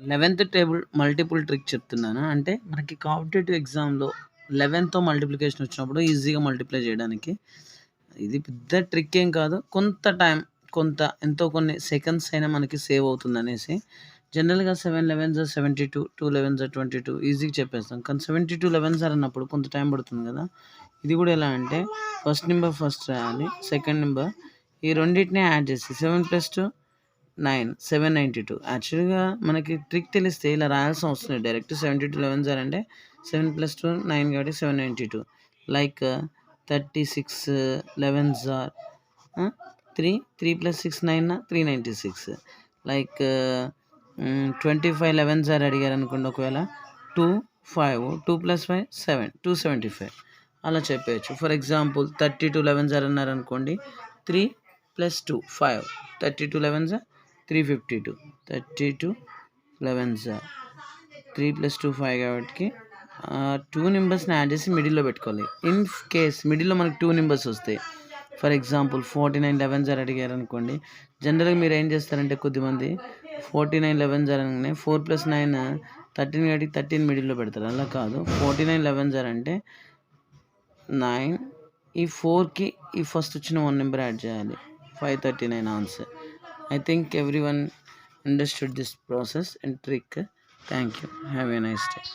11th table multiple trick చెప్తున్నాను. అంటే మనకి కాంపిటేటివ్ ఎగ్జామ్‌లో 11తో మల్టిప్లికేషన్ వచ్చినప్పుడు ఈజీగా మల్టిప్లై చేయడానికి. ఇది పెద్ద ట్రిక్ ఏం కాదు. కొంత టైం ఎంతో కొన్ని సెకండ్స్ అయినా మనకి సేవ్ అవుతుందనేసి జనరల్‌గా 7 11 జా 72, 2 11 జా 22 ఈజీగా చెప్పేస్తాం. కానీ 72 11 సార్ అన్నప్పుడు కొంత టైం పడుతుంది కదా! ఇది కూడా ఎలా అంటే ఫస్ట్ నంబర్ ఫస్ట్ రాయాలి. సెకండ్ నంబర్ ఈ రెండిటిని యాడ్ చేసి 7 + 2 9 792 యాక్చువల్‌గా మనకి ట్రిక్ తెలిస్తే ఇలా రాయాల్సిన అవసరం లేదు. డైరెక్ట్ 72 11 సార్ అంటే 7 + 2 9 కాబట్టి 792 లైక్ 36 11 జార్ 3 3 + 6 9 396 లైక్ 25 11 జార్ అడిగారు అనుకోండి. ఒకవేళ 2 5 2 + 5 7 275 అలా చెప్పేయచ్చు. ఫర్ ఎగ్జాంపుల్ 32 11 జార్ అన్నారు అనుకోండి. 3 + 2 5 32 11 జార్ 352 32 11 జార్ 3 + 2 5 కాబట్టి 2 నెంబర్స్ని యాడ్ చేసి మిడిల్లో పెట్టుకోవాలి. ఇన్ కేస్ మిడిల్లో మనకి 2 నెంబర్స్ వస్తాయి. ఫర్ ఎగ్జాంపుల్ 49 11 జార్ అడిగారు అనుకోండి. జనరల్‌గా మీరు ఏం చేస్తారంటే కొద్దిమంది 49 11 జార్ అనగానే 4 + 9 13 కాబట్టి 13 మిడిల్లో పెడతారు. అలా కాదు. 49 11 జార్ అంటే 9 ఈ 4కి ఈ ఫస్ట్ వచ్చిన 1 నెంబర్ యాడ్ చేయాలి. 539 answer. I think everyone understood this process and trick. Thank you. Have a nice day.